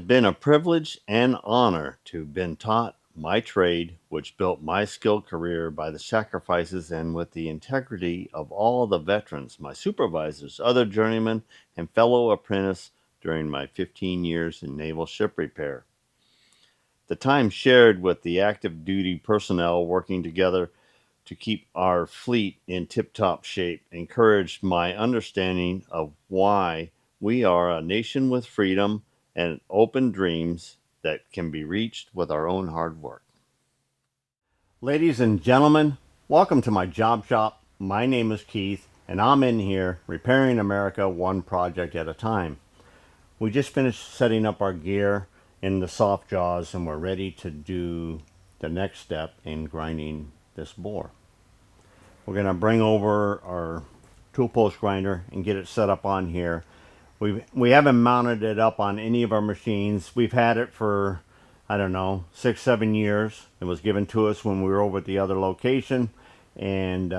been a privilege and honor to have been taught my trade, which built my skilled career by the sacrifices and with the integrity of all the veterans, my supervisors, other journeymen, and fellow apprentices during my 15 years in naval ship repair. The time shared with the active duty personnel working together to keep our fleet in tip top shape encouraged my understanding of why we are a nation with freedom and open dreams that can be reached with our own hard work. Ladies and gentlemen, welcome to my job shop. My name is Keith, and I'm in here repairing America one project at a time. We just finished setting up our gear in the soft jaws, and we're ready to do the next step in grinding this bore. We're going to bring over our tool post grinder and get it set up on here. We haven't mounted it up on any of our machines. We've had it for, I don't know, 6-7 years. It was given to us when we were over at the other location. And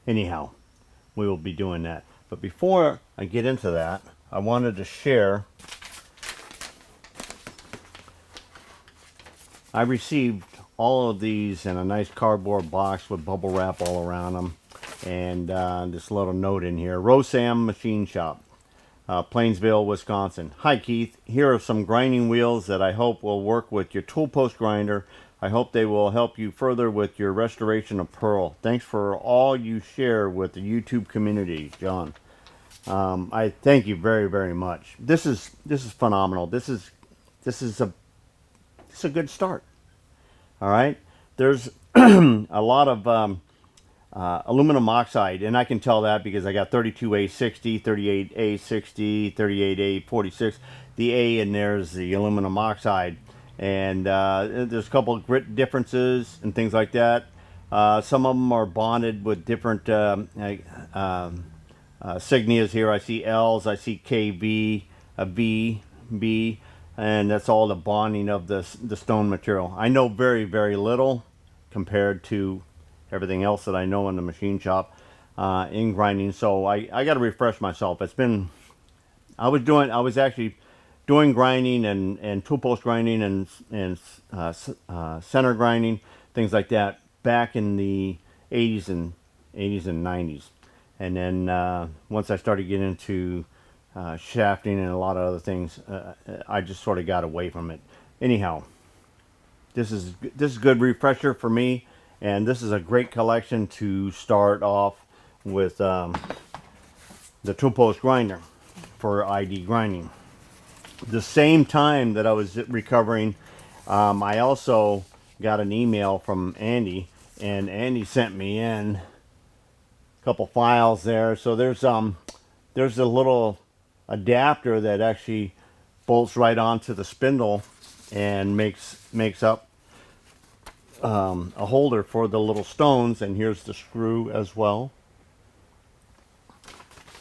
anyhow, we will be doing that. But before I get into that, I wanted to share. I received all of these in a nice cardboard box with bubble wrap all around them, and this little note in here: Rosam Machine Shop, Plainsville, Wisconsin. Hi Keith, here are some grinding wheels that I hope will work with your tool post grinder. I hope they will help you further with your restoration of pearl. Thanks for all you share with the YouTube community, John. I thank you very, very much. This is phenomenal. This is a good start. All right, there's a lot of aluminum oxide, and I can tell that because I got 32A60, 38A60, 38A46. The A in there is the aluminum oxide, and there's a couple of grit differences and things like that. Some of them are bonded with different signias here. I see L's, I see KV, a V, B, and that's all the bonding of the stone material. I know very, very little compared to everything else that I know in the machine shop in grinding, so I got to refresh myself. I was actually doing grinding and tool post grinding and center grinding, things like that, back in the 80s and 90s. And then once I started getting into shafting and a lot of other things, I just sort of got away from it. Anyhow, this is a good refresher for me, and this is a great collection to start off with the tool post grinder for ID grinding. The same time that I was recovering, I also got an email from Andy, and Andy sent me in a couple files there. So there's a little adapter that actually bolts right onto the spindle and makes up a holder for the little stones, and here's the screw as well.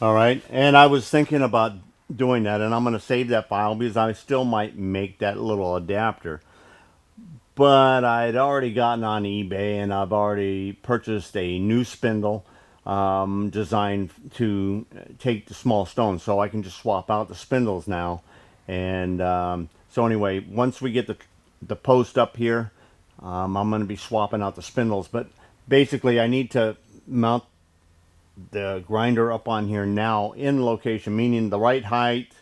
All right, and I was thinking about doing that, and I'm going to save that file because I still might make that little adapter. But I'd already gotten on eBay, and I've already purchased a new spindle designed to take the small stones, so I can just swap out the spindles now. And so anyway, once we get the post up here, I'm going to be swapping out the spindles. But basically, I need to mount the grinder up on here now in location, meaning the right height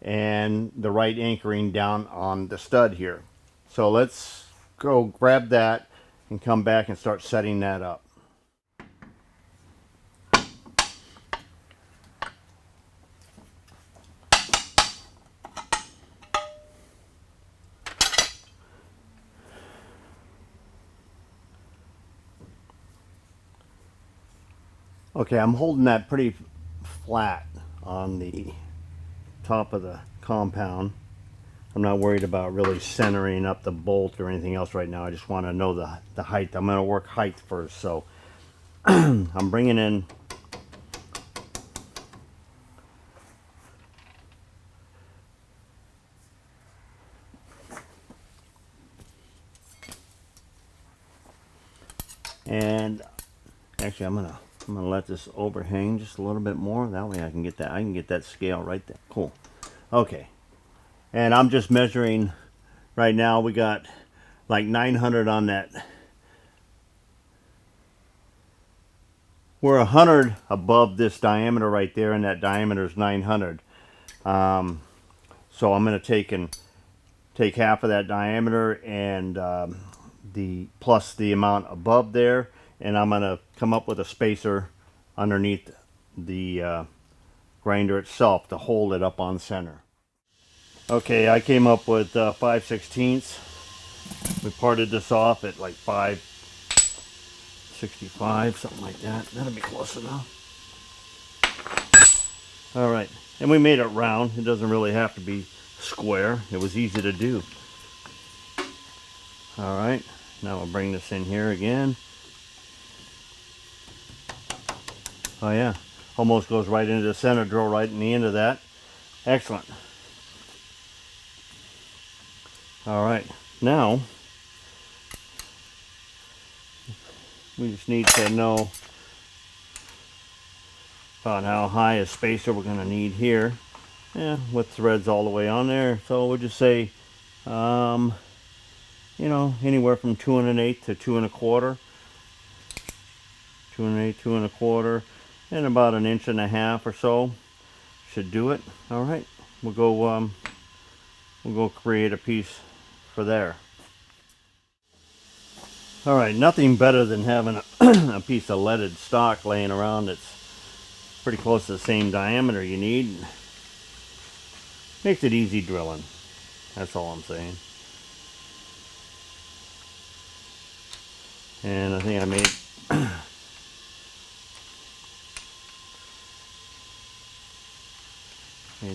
and the right anchoring down on the stud here. So let's go grab that and come back and start setting that up. Okay, I'm holding that pretty flat on the top of the compound. I'm not worried about really centering up the bolt or anything else right now. I just want to know the height. I'm going to work height first. So I'm bringing in and actually I'm gonna let this overhang just a little bit more. That way I can get that scale right there. Cool. Okay. And I'm just measuring right now. We got like 900 on that. We're 100 above this diameter right there, and that diameter is 900. So I'm going to take half of that diameter and the plus the amount above there, and I'm going to come up with a spacer underneath the grinder itself to hold it up on center. Okay, I came up with 5/16. We parted this off at like 5/65, something like that. That'll be close enough. All right, and we made it round. It doesn't really have to be square. It was easy to do. All right, now we'll bring this in here again. Oh yeah, almost goes right into the center, drill right in the end of that. Excellent. All right, now we just need to know about how high a spacer we're going to need here. Yeah, with threads all the way on there. So we'll just say, you know, anywhere from 2 1/8 to 2 1/4. 2 1/8, 2 1/4, and about 1.5 inches or so should do it. All right, we'll go create a piece for there. All right, nothing better than having a piece of leaded stock laying around that's pretty close to the same diameter you need. Makes it easy drilling. That's all I'm saying. And I think I made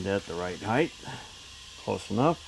that the right height. Close enough.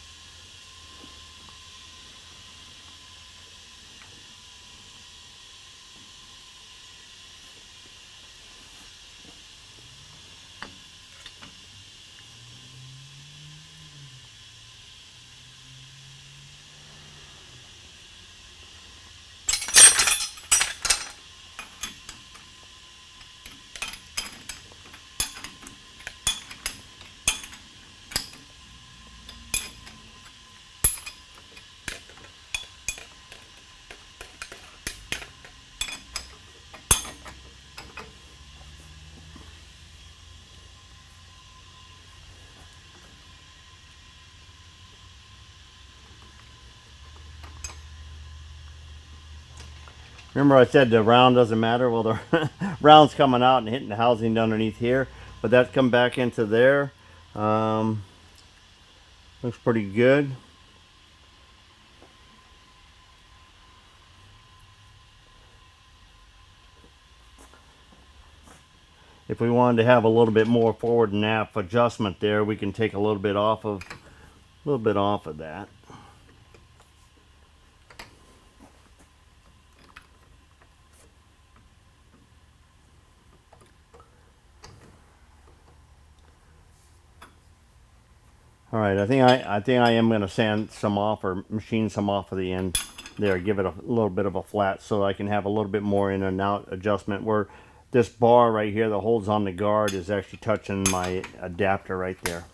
Remember I said the round doesn't matter? Well, the round's coming out and hitting the housing underneath here, but that's come back into there. Looks pretty good. If we wanted to have a little bit more forward and aft adjustment there, we can take a little bit off of that. All right, I think I am going to sand some off or machine some off of the end there, give it a little bit of a flat so I can have a little bit more in and out adjustment where this bar right here that holds on the guard is actually touching my adapter right there.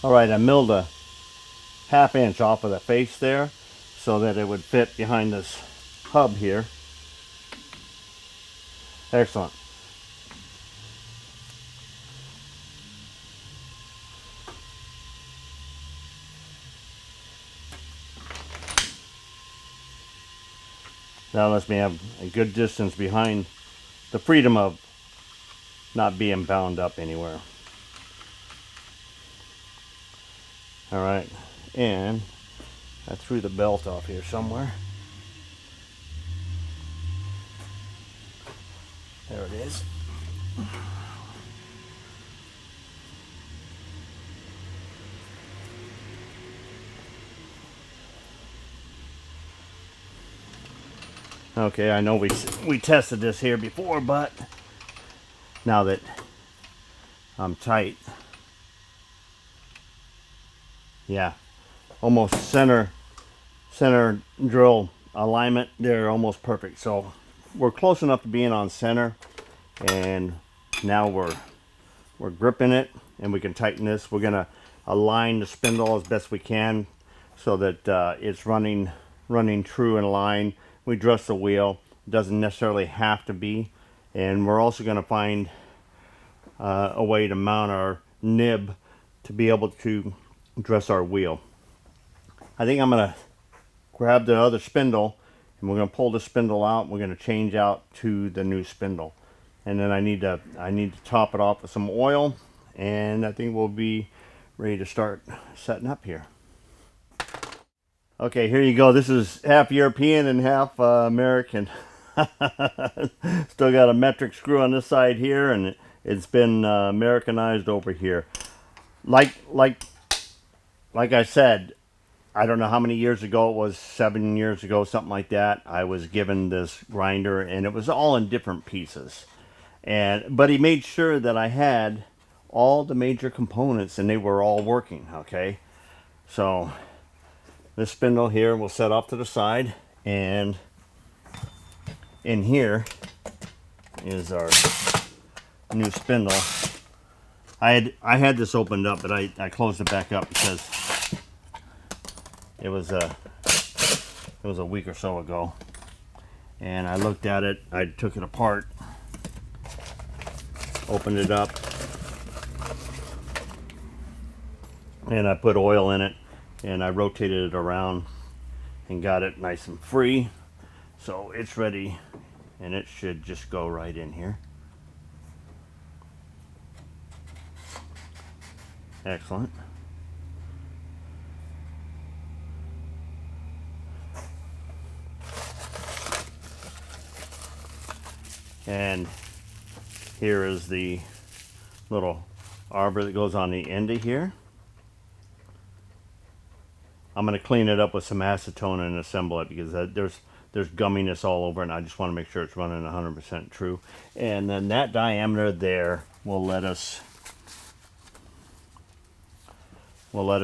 All right, I milled a 1/2 inch off of the face there so that it would fit behind this hub here. Excellent. That lets me have a good distance behind, the freedom of not being bound up anywhere. All right, and I threw the belt off here somewhere. There it is. Okay, I know we tested this here before, but now that I'm tight, yeah, almost center drill alignment, they're almost perfect. So we're close enough to being on center, and now we're we're gripping it, and we can tighten this. We're gonna align the spindle as best we can so that it's running true in line. We dress the wheel. It doesn't necessarily have to be. And we're also going to find a way to mount our nib to be able to dress our wheel. I think I'm going to grab the other spindle, and we're going to pull the spindle out. We're going to change out to the new spindle, and then I need to top it off with some oil, and I think we'll be ready to start setting up here. Okay, here you go. This is half European and half American. Still got a metric screw on this side here, and it's been Americanized over here. Like I said, I don't know how many years ago it was, 7 years ago, something like that. I was given this grinder, and it was all in different pieces. But he made sure that I had all the major components, and they were all working. Okay, so this spindle here will set off to the side, and in here is our new spindle. I had this opened up, but I closed it back up because it was a week or so ago, and I looked at it. I took it apart, opened it up, and I put oil in it, and I rotated it around and got it nice and free. So it's ready, and it should just go right in here. Excellent. And here is the little arbor that goes on the end of here. I'm going to clean it up with some acetone and assemble it because there's gumminess all over, and I just want to make sure it's running 100% true. And then that diameter there will let us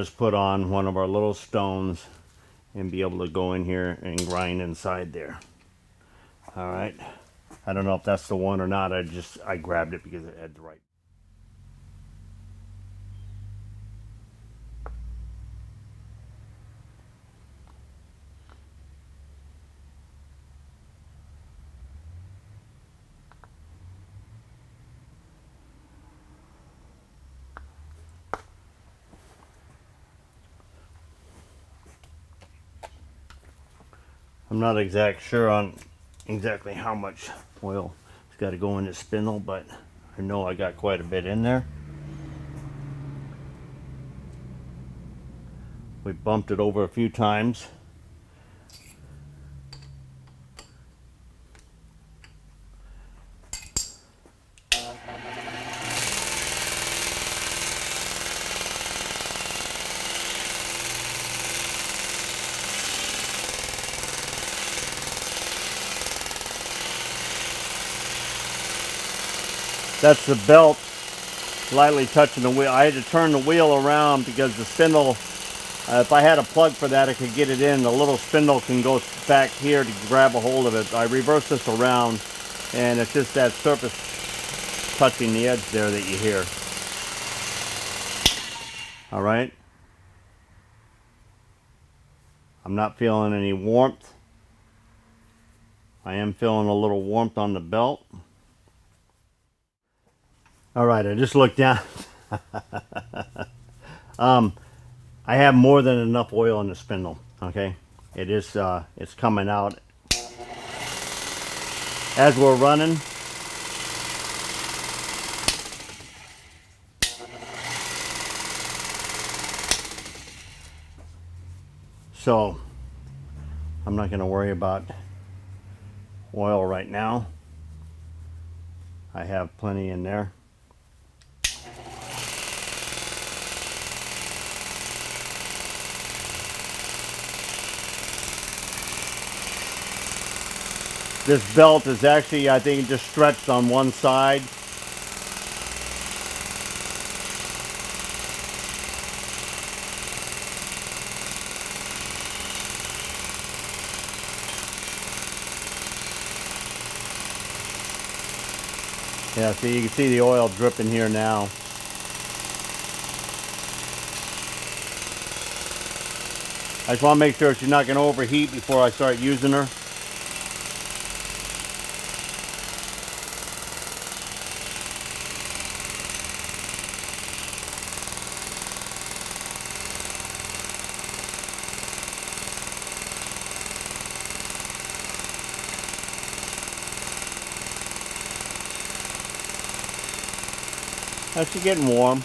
put on one of our little stones and be able to go in here and grind inside there. All right. I don't know if that's the one or not. I grabbed it because it had the right. I'm not sure on exactly how much oil has got to go in this spindle, but I know I got quite a bit in there. We bumped it over a few times. That's the belt lightly touching the wheel. I had to turn the wheel around because the spindle, if I had a plug for that, I could get it in. The little spindle can go back here to grab a hold of it. I reverse this around, and it's just that surface touching the edge there that you hear. All right. I'm not feeling any warmth. I am feeling a little warmth on the belt. All right, I just looked down. I have more than enough oil in the spindle. Okay, it is. It's coming out as we're running. So I'm not going to worry about oil right now. I have plenty in there. This belt is actually, I think, just stretched on one side. Yeah, so you can see the oil dripping here now. I just want to make sure she's not going to overheat before I start using her. She's getting warm.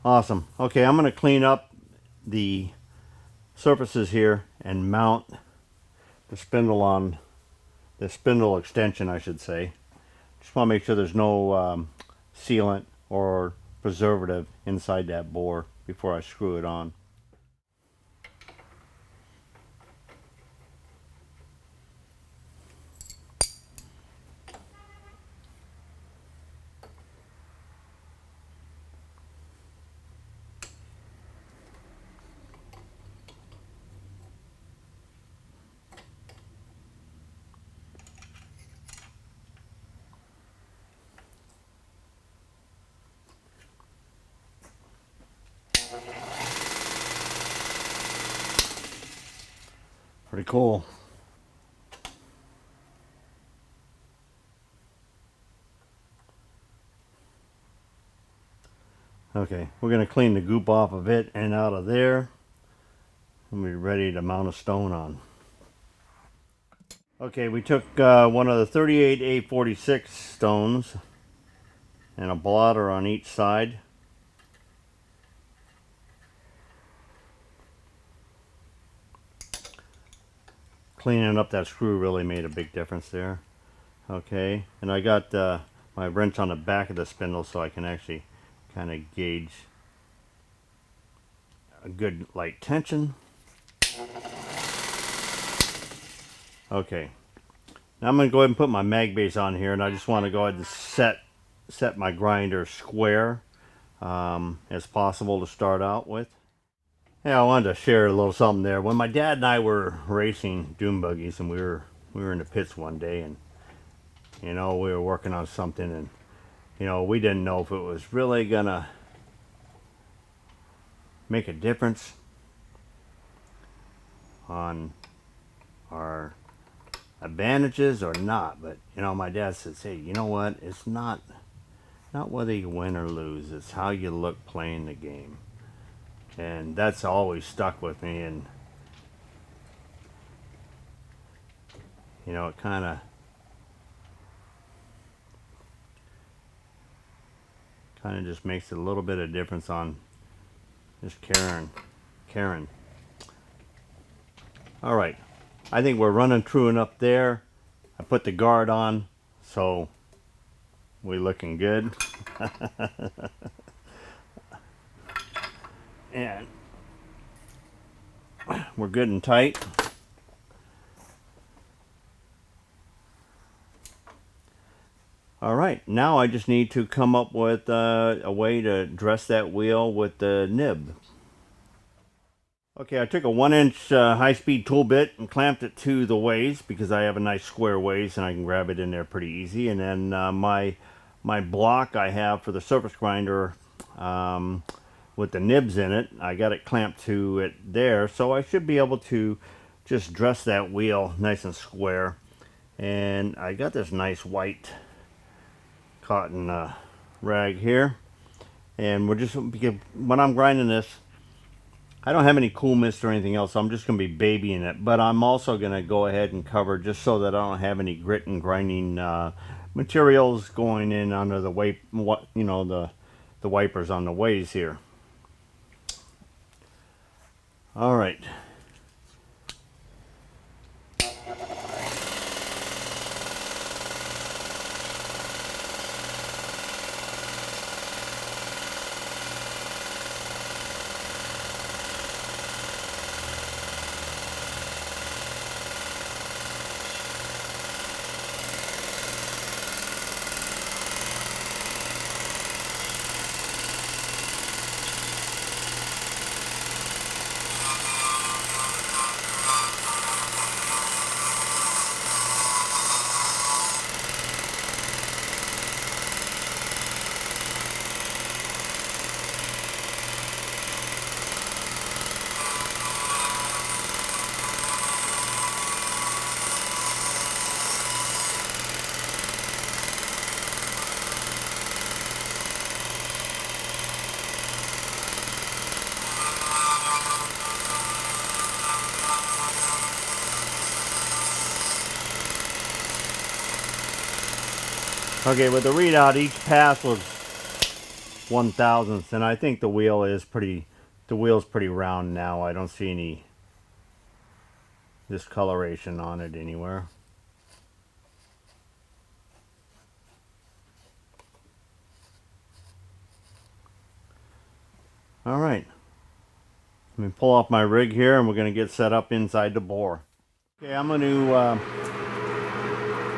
Awesome. Okay, I'm going to clean up the surfaces here and mount the spindle on the spindle extension, I should say. Just want to make sure there's no sealant or preservative inside that bore before I screw it on. Pretty cool. Okay, we're going to clean the goop off of it and out of there, and we're ready to mount a stone on. Okay, we took one of the 38 A46 stones and a blotter on each side. Cleaning up that screw really made a big difference there. Okay, and I got my wrench on the back of the spindle so I can actually kind of gauge a good light tension. Okay, now I'm going to go ahead and put my mag base on here, and I just want to go ahead and set my grinder square as possible to start out with. Yeah, I wanted to share a little something there. When my dad and I were racing dune buggies, and we were in the pits one day, and you know, we were working on something, and you know, we didn't know if it was really gonna make a difference on our advantages or not. But you know, my dad said, "Hey, you know what? It's not whether you win or lose. It's how you look playing the game." And that's always stuck with me, and you know, it kind of just makes a little bit of difference on just caring. All right, I think we're running true enough there. I put the guard on, so we're looking good. And we're good and tight. All right, now I just need to come up with a way to dress that wheel with the nib. Okay, I took a 1-inch high-speed tool bit and clamped it to the ways because I have a nice square ways and I can grab it in there pretty easy. And then my block I have for the surface grinder with the nibs in it, I got it clamped to it there, so I should be able to just dress that wheel nice and square. And I got this nice white cotton rag here, and we're just, because when I'm grinding this, I don't have any cool mist or anything else, so I'm just going to be babying it. But I'm also going to go ahead and cover just so that I don't have any grit and grinding materials going in under the the wipers on the ways here. All right. Okay, with the readout, each pass was 1/1000th, and I think the wheel is pretty. The wheel's pretty round now. I don't see any discoloration on it anywhere. All right. Let me pull off my rig here, and we're going to get set up inside the bore. Okay, I'm going to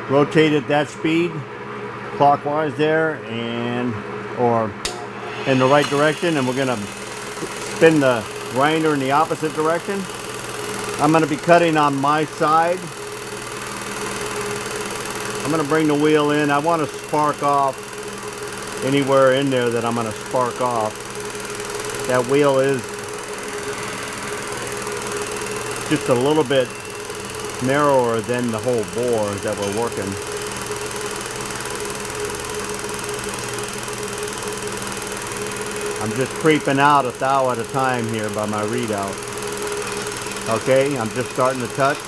rotate it that speed, clockwise there, and or in the right direction, and we're going to spin the grinder in the opposite direction. I'm going to be cutting on my side. I'm going to bring the wheel in. I want to spark off anywhere in there that I'm going to spark off. That wheel is just a little bit narrower than the whole bore that we're working. I'm just creeping out a thou at a time here by my readout. Okay, I'm just starting to touch.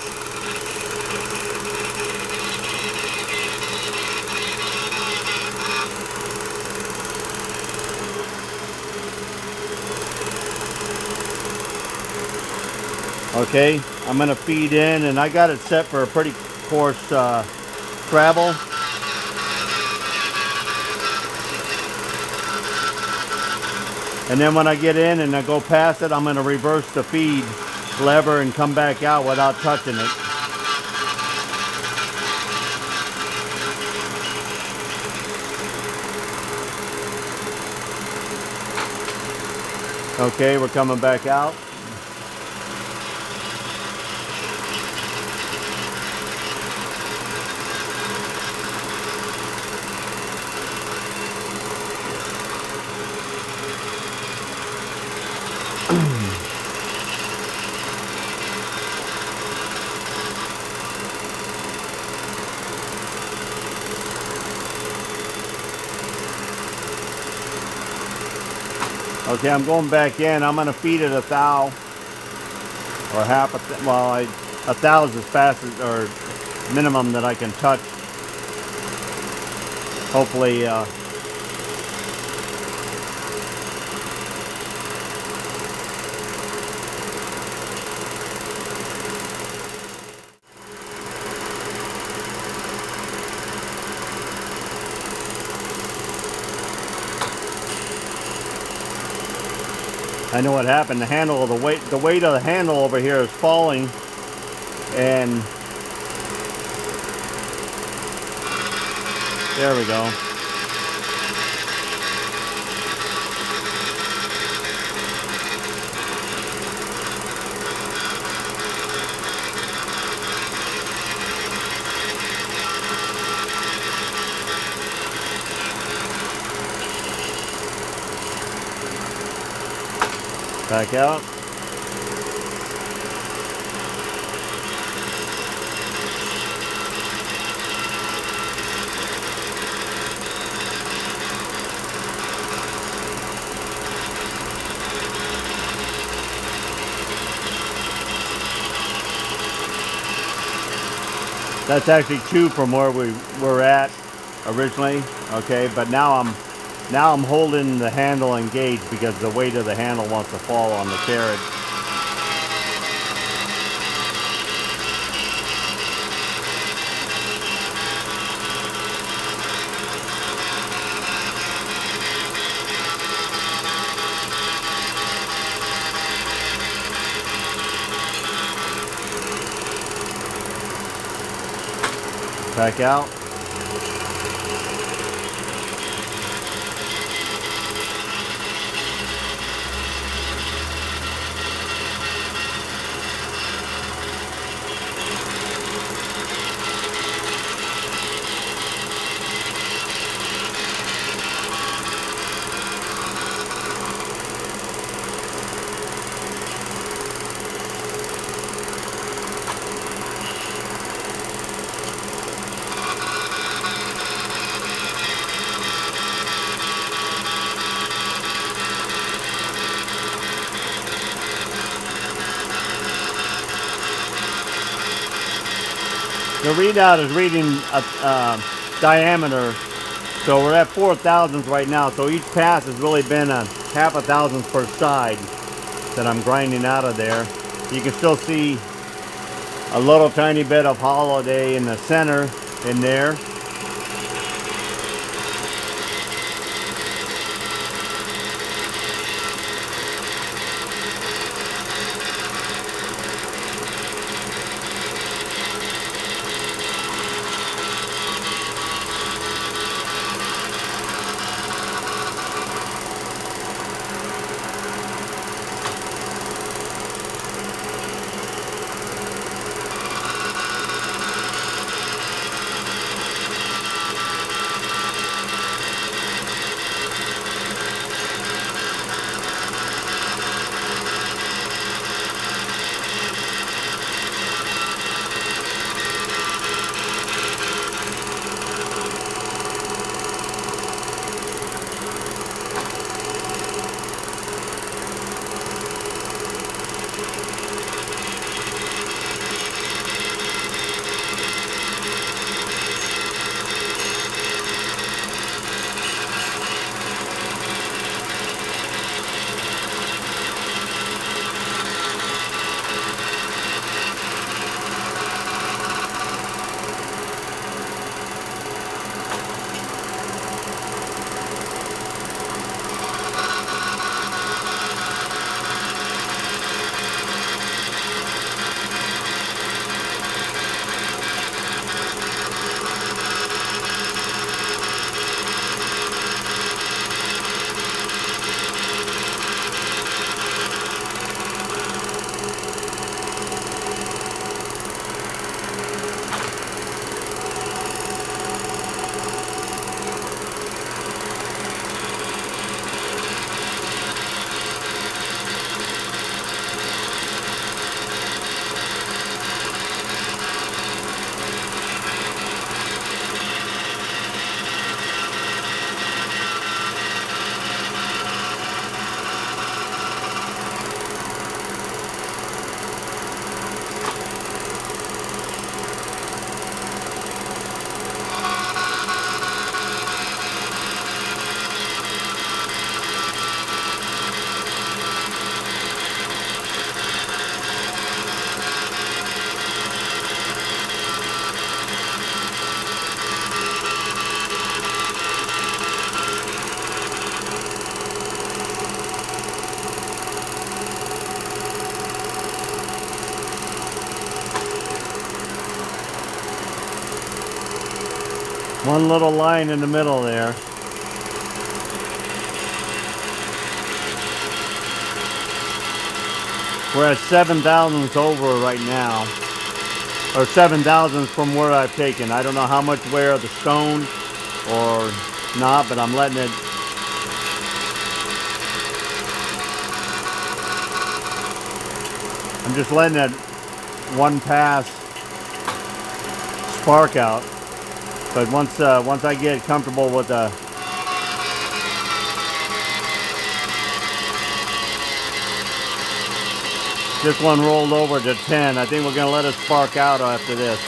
Okay, I'm going to feed in, and I got it set for a pretty coarse travel. And then when I get in and I go past it, I'm going to reverse the feed lever and come back out without touching it. Okay, we're coming back out. Okay, I'm going back in. I'm going to feed it a thou, or half a well, a thou is as fast as, or minimum that I can touch. Hopefully, I know what happened. The handle, the weight of the handle over here is falling, and there we go. Back out. That's actually two from where we were at originally. Okay, but now I'm holding the handle engaged because the weight of the handle wants to fall on the carriage. Back out. The readout is reading a diameter So we're at 4 thousandths right now. So each pass has really been a half a thousandth per side that I'm grinding out of there. You can still see a little tiny bit of holiday in the center in there. One little line in the middle there. We're at 7 thousandths over right now, or 7 thousandths from where I've taken. I don't know how much wear of the stone or not, but I'm letting it. I'm just letting that one pass spark out. But once I get comfortable with this one rolled over to 10, I think we're going to let it spark out after this.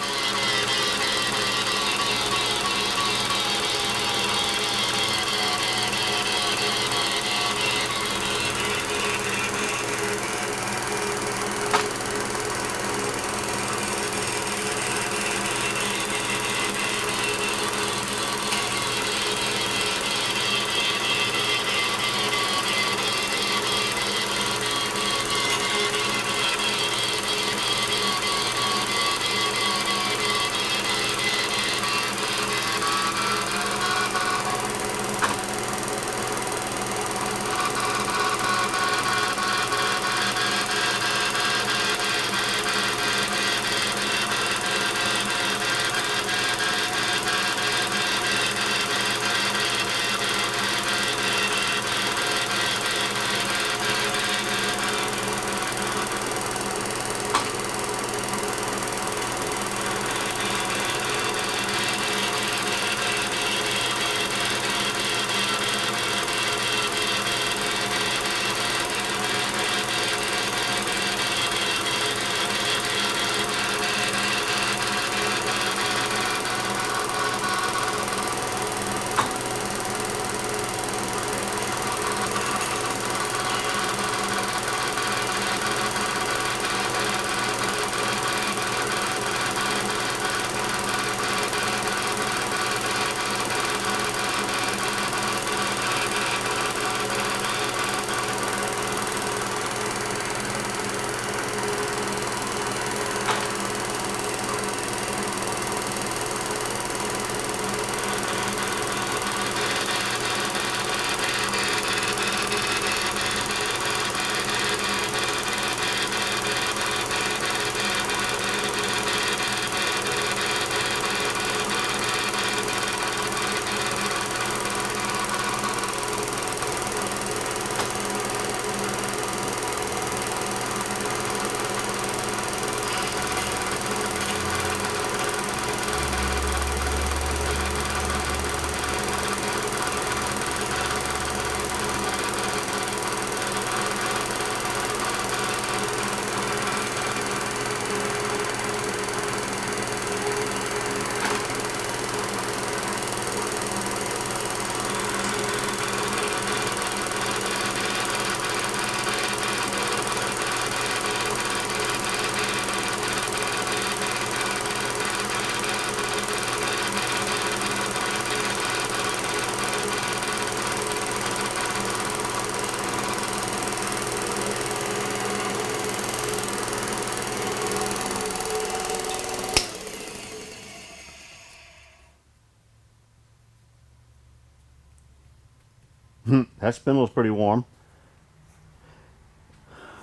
That spindle's pretty warm.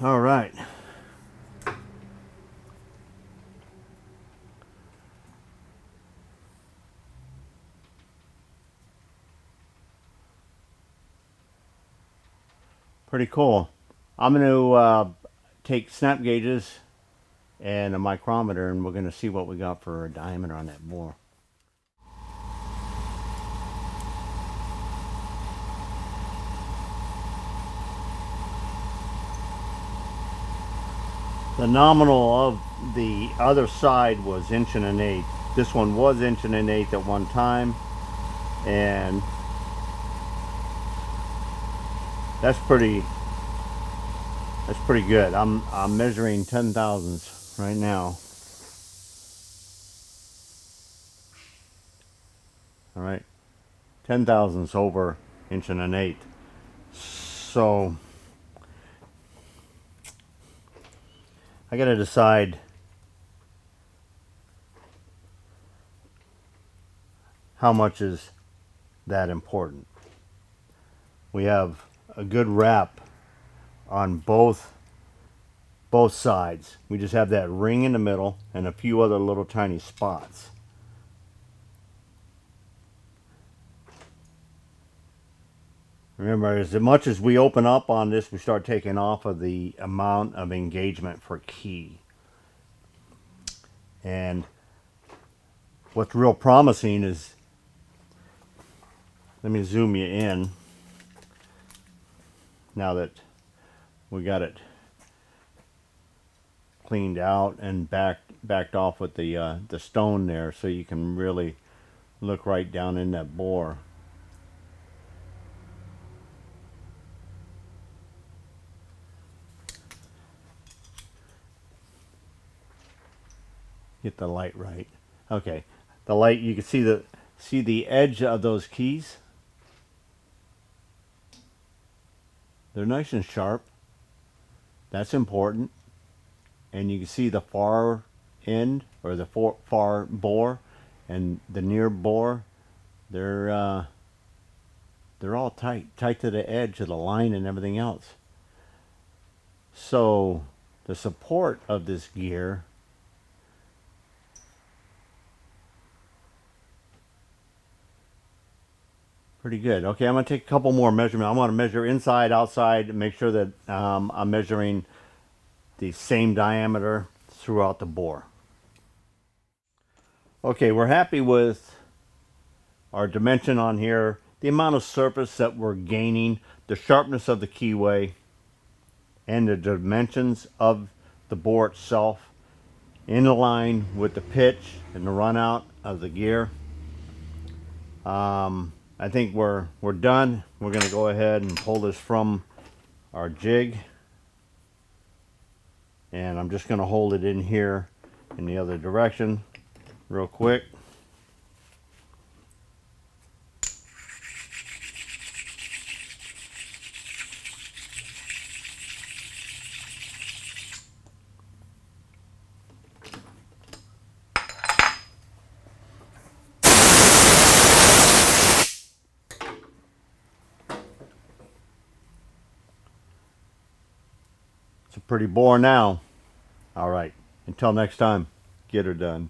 All right. Pretty cool. I'm going to take snap gauges and a micrometer, and we're going to see what we got for a diameter on that bore. The nominal of the other side was 1 1/8 inches. This one was 1 1/8 inches at one time, and that's pretty good. I'm measuring 10 thousandths right now. All right, 10 thousandths over 1 1/8 inches. So I got to decide how much is that important. We have a good wrap on both sides. We just have that ring in the middle and a few other little tiny spots. Remember, as much as we open up on this, we start taking off of the amount of engagement for key. And what's real promising is, let me zoom you in now that we got it cleaned out and backed off with the stone there, so you can really look right down in that bore. Get the light right. Okay, the light, you can see the edge of those keys. They're nice and sharp. That's important. And you can see the far end, or the far bore, and the near bore. They're all tight to the edge of the line and everything else. So the support of this gear pretty good. Okay, I'm going to take a couple more measurements. I want to measure inside, outside, and make sure that I'm measuring the same diameter throughout the bore. Okay, we're happy with our dimension on here, the amount of surface that we're gaining, the sharpness of the keyway, and the dimensions of the bore itself in line with the pitch and the run out of the gear. I think we're done. We're going to go ahead and pull this from our jig, and I'm just going to hold it in here in the other direction real quick. It's a pretty bore now. All right, until next time, get her done.